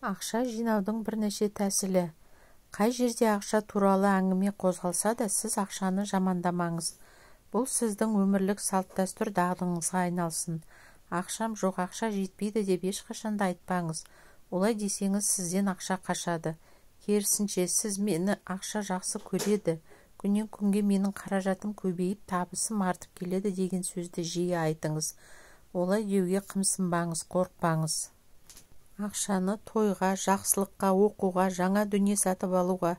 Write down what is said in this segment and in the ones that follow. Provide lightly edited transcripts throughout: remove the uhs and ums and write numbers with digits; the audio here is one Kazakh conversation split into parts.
Ақша жинаудың бірнеше тәсілі. Қай жерде ақша туралы әңгіме қозғалса да, сіз ақшаны жамандамаңыз. Бұл сіздің өмірлік салт-дәстүр дағдыңызға айналсын. Ақшам жоқ, ақша жетпейді деп ешқашан да айтпаңыз. Олай десеңіз, сізден ақша қашады. Керісінше, сіз мені ақша жақсы көреді. Күннен күнге менің қаражатым көбейіп, табысым артып келеді деген сөзді жиі айтыңыз. Олай деуге қымсынбаңыз, қорықпаңыз. Ақшаны тойға, жақсылыққа, оқуға, жаңа дүние сатып алуға,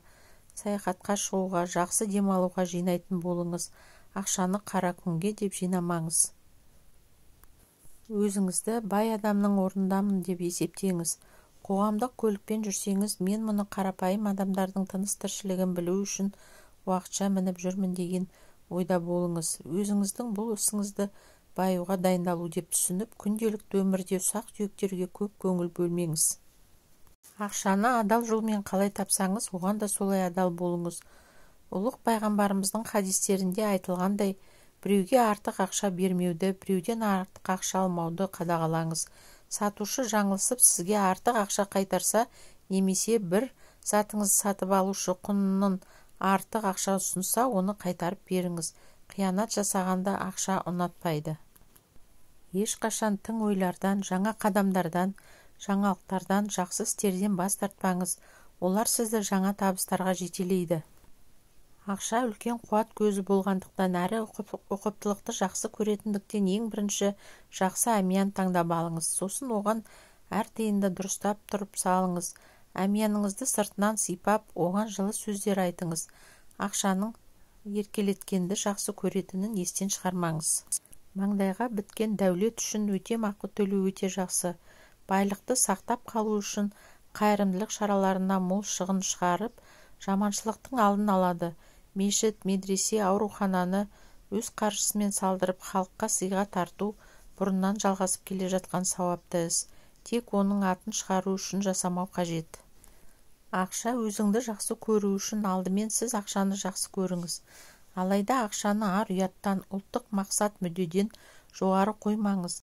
саяхатқа шығуға, жақсы демалуға жинайтын болыңыз. Ақшаны қара күнге деп жинамаңыз. Өзіңізді бай адамның орнындамын деп есептеңіз. Қоғамдық көлікпен жүрсеңіз, мен мұны қарапайым адамдардың тыныс-тіршілігін білу үшін уақытша мініп жүрмін деген ойда болыңыз. Өзіңіздің бұл ісіңізді баюға дайындалу деп түсініп, күнделікті өмірде ұсақ-түйектерге көп көңіл бөлмеңіз. Ақшаны адал жолмен қалай тапсаңыз, оған да солай адал болыңыз. Ұлық пайғамбарымыздың хадистерінде айтылғандай, біреуге артық ақша бермеуді, біреуден артық ақша алмауды қадағалаңыз. Сатушы жаңылысып сізге артық ақша қайтарса, немесе бір затыңызды сатып алушы құнынан артық ақша ұсынса, оны қайтарып беріңіз. Қиянат жасағанда ақша ұнатпайды. Ешқашан тың ойлардан, жаңа қадамдардан, жаңалықтардан, жақсы істерден бас тартпаңыз. Олар сізді жаңа табыстарға жетелейді. Ақша үлкен қуат көзі болғандықтан, әрі ұқыптылықты жақсы көретіндіктен ең бірінші жақсы әмиян таңдап алыңыз. Сосын оған әр тиынды дұрыстап тұрып салыңыз. Әмияныңызды сыртынан сипап, оған жылы сөздер айтыңыз. Ақшаның еркелеткенді жақсы көретінін естен шығармаңыз. Маңдайға біткен дәулет үшін өтемақы төлеу өте жақсы. Байлықты сақтап қалу үшін қайырымдылық шараларына мол шығын шығарып, жаманшылықтың алдын алады. Мешіт, медресе, аурухананы өз қаржысымен салдырып, халыққа сыйға тарту бұрыннан жалғасып келе жатқан сауапты іс. Тек оның атын шығару үшін жасамау қажет. Ақша өзіңді жақсы көру үшін алдымен сіз ақшаны жақсы көріңіз. Алайда ақшаны ар-ұяттан, ұлттық мақсат мүддеден жоғары қоймаңыз.